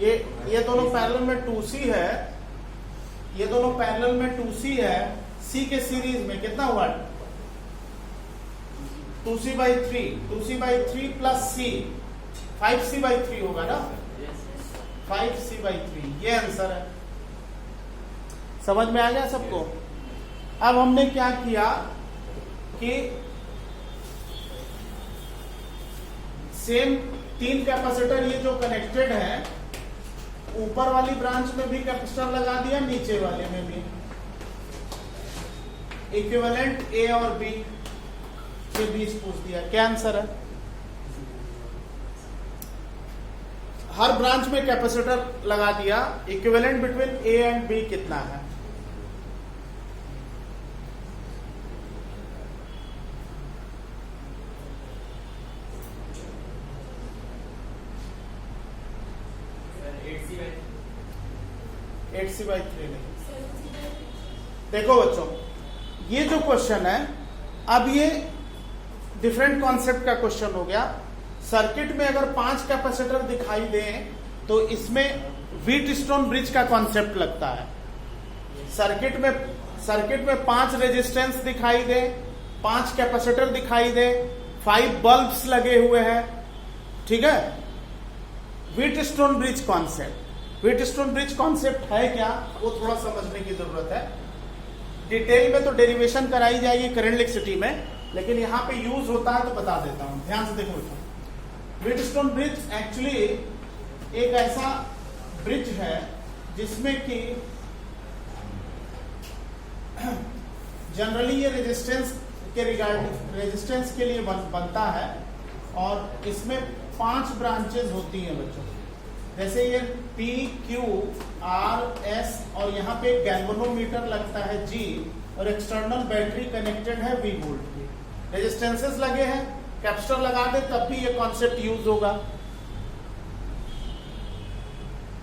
ये दोनों पैरेलल में 2C है, ये दोनों पैरेलल में 2C है। C के सीरीज में कितना हुआ? 2C/3 प्लस C 5C/3 होगा ना, 5C/3 ये आंसर है। समझ में आ गया सबको? अब हमने क्या किया कि सेम 3 कैपेसिटर ये जो कनेक्टेड है, ऊपर वाली ब्रांच में भी कैपेसिटर लगा दिया, नीचे वाले में भी। इक्विवेलेंट A और B के बीच पूछ दिया, क्या आंसर है? हर ब्रांच में कैपेसिटर लगा दिया, equivalent between A and B कितना है? C/3 नहीं। देखो बच्चों, ये जो क्वेश्चन है, अब ये डिफरेंट कॉन्सेप्ट का क्वेश्चन हो गया। सर्किट में अगर 5 कैपेसिटर दिखाई दें तो इसमें व्हीटस्टोन ब्रिज का कॉन्सेप्ट लगता है। सर्किट में 5 रेजिस्टेंस दिखाई दे, 5 कैपेसिटर दिखाई दे, 5 बल्ब्स लगे हुए हैं, ठीक है। Wheatstone bridge concept, Wheatstone bridge concept है क्या, वो थोड़ा समझने की जरूरत है। डिटेल में तो डेरिवेशन कराई जाएगी करंट इलेक्ट्रिसिटी में, लेकिन यहां पे यूज होता है तो बता देता हूं, ध्यान से देखो। व्हीटस्टोन ब्रिज एक्चुअली एक ऐसा ब्रिज है जिसमें कि जनरली ये रेजिस्टेंस के रिगार्डिंग, रेजिस्टेंस के लिए बनता है, और इसमें 5 ब्रांचेस होती हैं बच्चों। जैसे ये P, Q, R, S, और यहाँ पे गैल्वेनोमीटर लगता है G, और एक्सटर्नल बैटरी कनेक्टेड है V वोल्ट की। रेजिस्टेंसेस लगे हैं, कैपेसिटर लगा दे तब भी ये कॉन्सेप्ट यूज होगा।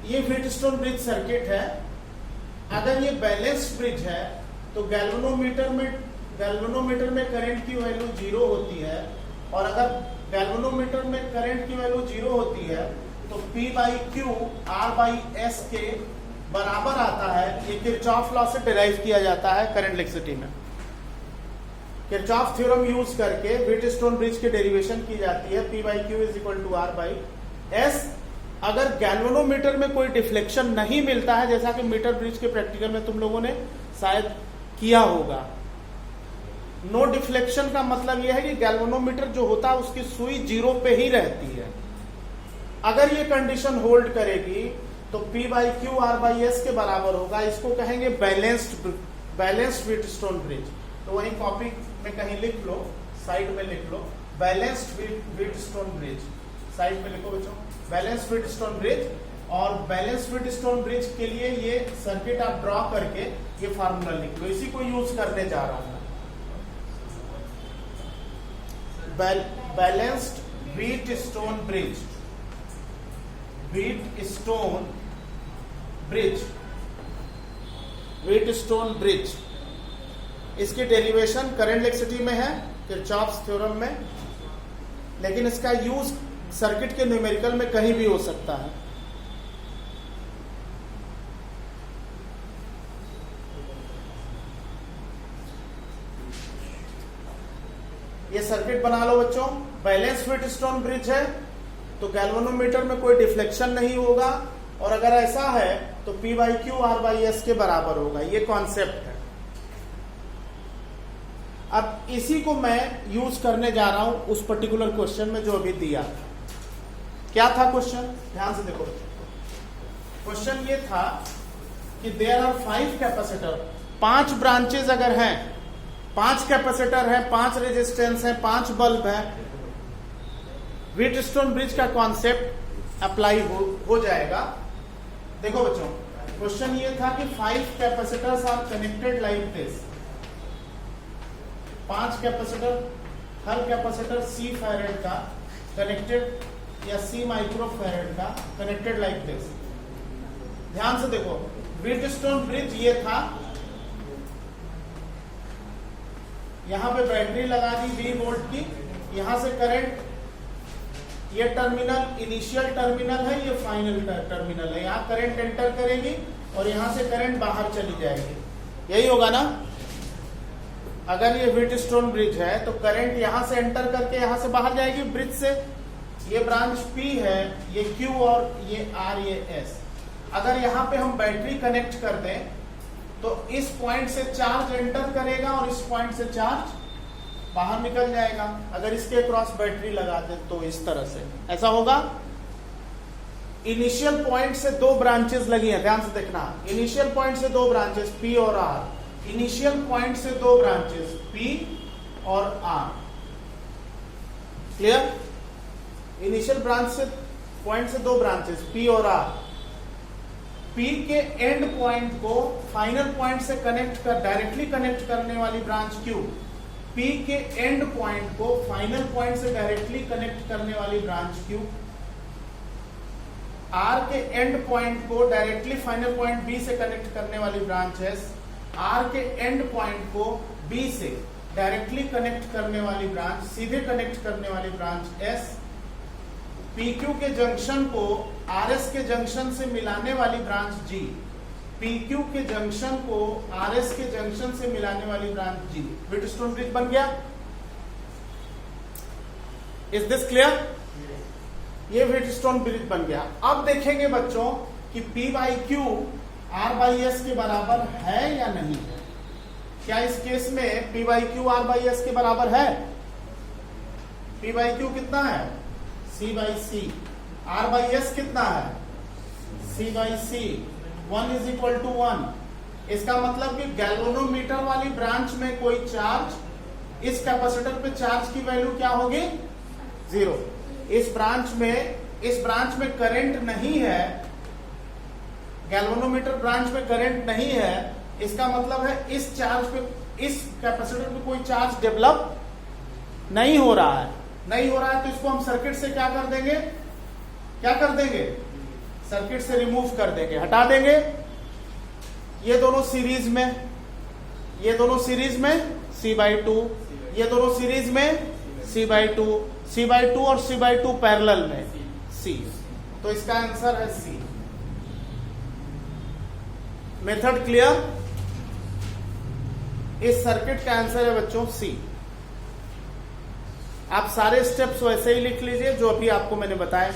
ये व्हीटस्टोन ब्रिज सर्किट है। अगर ये बैलेंस्ड ब्रिज है तो गैल्वेनोमीटर में करंट की वैल्यू 0 होती है, और अगर गैल्वेनोमीटर में करंट की वैल्यू 0 होती है तो P/Q R/S के बराबर आता है। ये किरचॉफ लॉ से डिराइव किया जाता है करंट इलेक्ट्रिसिटी में। किरचॉफ थ्योरम यूज करके व्हीटस्टोन ब्रिज की डेरिवेशन की जाती है, P/Q = R/S। अगर गैल्वेनोमीटर में कोई डिफ्लेक्शन नहीं मिलता है, जैसा कि मीटर ब्रिज के प्रैक्टिकल में तुम लोगों ने शायद किया होगा, नो डिफ्लेक्शन का मतलब यह है कि गैल्वेनोमीटर जो होता है उसकी सुई 0 पे ही रहती है। अगर ये कंडीशन होल्ड करेगी तो P/Q R/S के बराबर होगा। इसको कहेंगे बैलेंस्ड व्हीटस्टोन ब्रिज। तो वही कॉपी में कहीं लिख लो, साइड में लिख लो, बैलेंस्ड व्हीटस्टोन ब्रिज, साइड में लिखो बच्चों, बैलेंस्ड व्हीटस्टोन ब्रिज। और बैलेंस्ड व्हीटस्टोन ब्रिज के लिए ये सर्किट आप ड्रॉ करके ये फार्मूला लिख लो, इसी को यूज करने जा रहा हूं। Balanced Wheatstone bridge, Wheatstone bridge, इसकी डेरिवेशन करंट इलेक्ट्रिसिटी में है, किरचॉफ्स थ्योरम में, लेकिन इसका यूज सर्किट के न्यूमेरिकल में कहीं भी हो सकता है। ये सर्किट बना लो बच्चों। बैलेंस व्हीटस्टोन ब्रिज है तो गैल्वेनोमीटर में कोई डिफ्लेक्शन नहीं होगा, और अगर ऐसा है तो P/Q R/S के बराबर होगा। ये कॉन्सेप्ट है। अब इसी को मैं यूज करने जा रहा हूं उस पर्टिकुलर क्वेश्चन में जो अभी दिया था। क्या था क्वेश्चन, ध्यान से देखो। क्वेश्चन ये था कि देयर आर 5 कैपेसिटर, 5 ब्रांचेज अगर हैं, 5 कैपेसिटर है, 5 रेजिस्टेंस है, 5 बल्ब है, व्हीटस्टोन ब्रिज का कॉन्सेप्ट अप्लाई हो जाएगा। देखो बच्चों, क्वेश्चन ये था कि 5 capacitors are connected like this. 5 capacitor, हर कैपेसिटर C फैरेड का कनेक्टेड, या C माइक्रोफैरेड का कनेक्टेड लाइक दिस। ध्यान से देखो, व्हीटस्टोन ब्रिज ये था, यहां पे बैटरी लगा दी 20 वोल्ट की, यहां से करंट ये टर्मिनल इनिशियल टर्मिनल है, ये फाइनल टर्मिनल है। यहाँ करंट एंटर करेगी और यहाँ से करंट बाहर चली जाएगी, यही होगा ना। अगर ये व्हीटस्टोन ब्रिज है तो करंट यहां से एंटर करके यहां से बाहर जाएगी ब्रिज से। ये ब्रांच P है, ये Q और ये R, ये S। अगर यहां पे हम बैटरी कनेक्ट कर दें तो इस पॉइंट से चार्ज एंटर करेगा और इस पॉइंट से चार्ज बाहर निकल जाएगा। अगर इसके क्रॉस बैटरी लगा दें तो इस तरह से ऐसा होगा। इनिशियल पॉइंट से दो ब्रांचेस लगी हैं, ध्यान से देखना। इनिशियल पॉइंट से दो ब्रांचेस P और R। इनिशियल पॉइंट से दो ब्रांचेस P और R। क्लियर? इनिशियल ब्रांच से पॉइंट से दो ब्रांचेस P और R। P के एंड पॉइंट को फाइनल पॉइंट से कनेक्ट कर डायरेक्टली कनेक्ट करने वाली ब्रांच Q। P के एंड पॉइंट को फाइनल पॉइंट से डायरेक्टली कनेक्ट करने वाली ब्रांच Q। R के एंड पॉइंट को डायरेक्टली फाइनल पॉइंट B से कनेक्ट करने वाली ब्रांच S। R के एंड पॉइंट को B से डायरेक्टली कनेक्ट करने वाली ब्रांच, सीधे कनेक्ट करने वाली ब्रांच S। PQ के जंक्शन को RS के जंक्शन से मिलाने वाली ब्रांच G। PQ के जंक्शन को RS के जंक्शन से मिलाने वाली ब्रांच G। व्हीटस्टोन ब्रिज बन गया। Is this clear? ये व्हीटस्टोन ब्रिज बन गया। अब देखेंगे बच्चों कि P by Q R by S के बराबर है या नहीं है। क्या इस केस में P by Q R by S के बराबर है? P बाई Q कितना है? C by C। R by S कितना है? C by C। 1 is equal to 1। इसका मतलब कि गैल्वेनोमीटर वाली ब्रांच में कोई चार्ज, इस कैपेसिटर पे चार्ज की वैल्यू क्या होगी? 0। इस ब्रांच में करंट नहीं है, गैल्वेनोमीटर ब्रांच में करंट नहीं है। इसका मतलब है इस चार्ज पे, इस कैपेसिटर पे कोई चार्ज डेवलप नहीं हो रहा है। नहीं हो रहा है तो इसको हम सर्किट से क्या कर देंगे? क्या कर देंगे? सर्किट से रिमूव कर देंगे, हटा देंगे। ये दोनों सीरीज में, ये दोनों सीरीज में C/2, ये दोनों सीरीज में C/2, C/2 और C/2 पैरेलल में C। तो इसका आंसर है C। Method clear? इस सर्किट का आंसर है बच्चों C। आप सारे स्टेप्स वैसे ही लिख लीजिए जो अभी आपको मैंने बताया।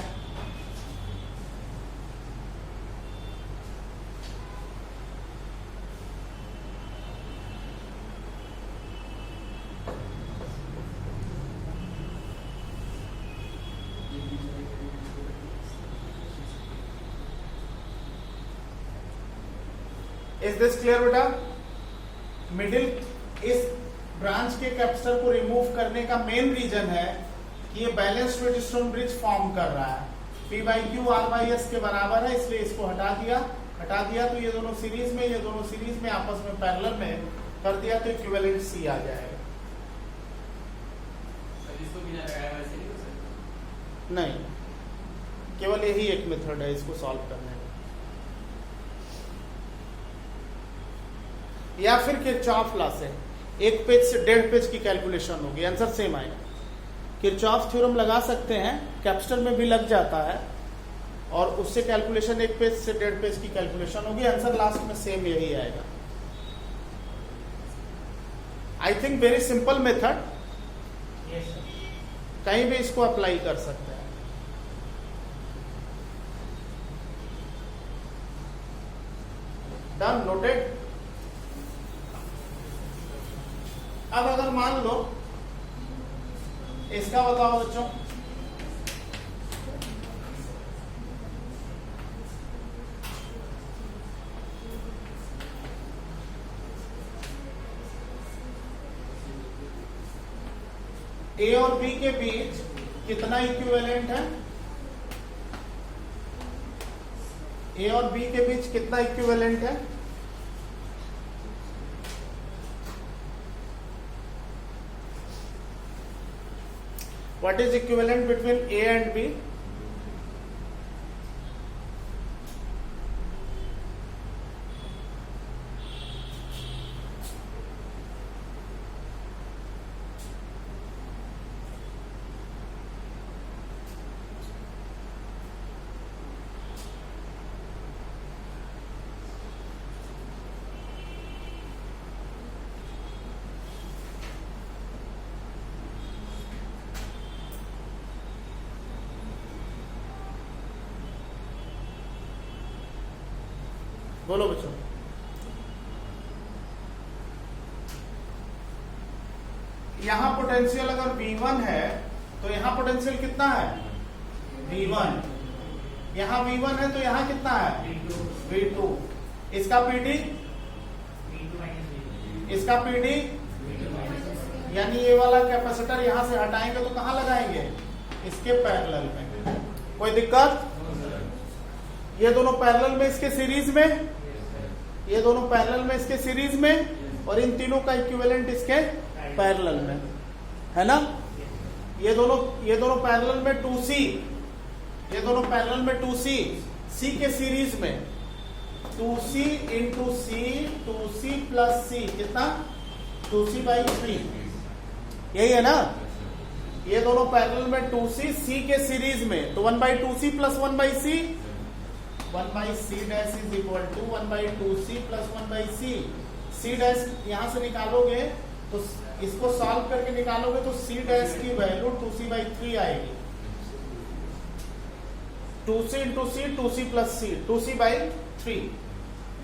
इज दिस क्लियर बेटा? मिडिल इस ब्रांच के कैपेसिटर को रिमूव करने का मेन रीजन है कि ये बैलेंस्ड व्हीटस्टोन ब्रिज फॉर्म कर रहा है। P by Q R by S के बराबर है, इसलिए इसको हटा दिया तो ये दोनों सीरीज में, ये दोनों सीरीज में आपस में पैरेलल में कर दिया तो इक्विवेलेंट C आ जाएगा। नहीं, केवल यही एक मेथड है इसको सॉल्व करने का। या फिर किरचॉफ लॉ से 1 पेज से 1.5 पेज की कैलकुलेशन होगी, आंसर सेम आएगा। किरचॉफ थ्योरम लगा सकते हैं, कैपेसिटर में भी लग जाता है और उससे कैलकुलेशन 1 पेज से 1.5 पेज की कैलकुलेशन होगी, आंसर लास्ट में सेम यही आएगा। I think very simple method, कहीं भी इसको अप्लाई कर सकते हैं। Done, noted. अब अगर मान लो, इसका बताओ बच्चों, A और B के बीच कितना इक्विवेलेंट है? A और B के बीच कितना इक्विवेलेंट है? What is equivalent between A and B? बोलो बच्चों। यहां पोटेंशियल अगर V1 है तो यहां पोटेंशियल कितना है? V1। यहां V1 है तो यहां कितना है? V2। इसका PD, इसका PD, यानी ये वाला कैपेसिटर यहां से हटाएंगे तो कहां लगाएंगे? इसके पैरेलल में। कोई दिक्कत? ये दोनों पैरेलल में इसके सीरीज में, ये दोनों पैरेलल में इसके सीरीज में, और इन तीनों का इक्विवेलेंट इसके पैरेलल में, है ना? ये दोनों पैरेलल में 2C, ये दोनों पैरेलल में 2C, C के सीरीज में 2C into C, 2C plus C कितना? 2C/3, यही है ना? ये दोनों पैरेलल में 2C, C के सीरीज में, तो 1/2C plus 1/C, 1/C dash is equal to 1/2C plus 1/C। C dash यहां से निकालोगे तो इसको सॉल्व करके निकालोगे तो C डैश की वैल्यू 2C/3 आएगी। 2C into C, 2C plus C, 2C/3।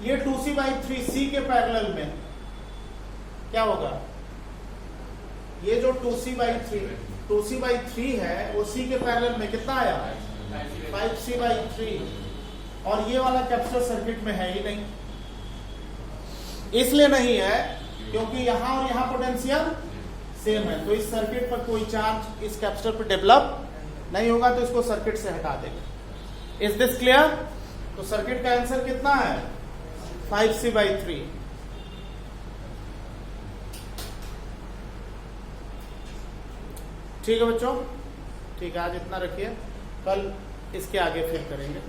ये 2C/3 C के पैरेलल में क्या होगा? ये जो 2C/3 है वो C के पैरेलल में कितना आया? 5C/3। और ये वाला कैपेसिटर सर्किट में है ही नहीं। इसलिए नहीं है क्योंकि यहां और यहां पोटेंशियल सेम है, तो इस सर्किट पर कोई चार्ज इस कैपेसिटर पर डेवलप नहीं होगा, तो इसको सर्किट से हटा देंगे। Is this clear? तो सर्किट का आंसर कितना है? 5C/3। ठीक है बच्चों, ठीक है, आज इतना रखिए, कल इसके आगे फिर करेंगे।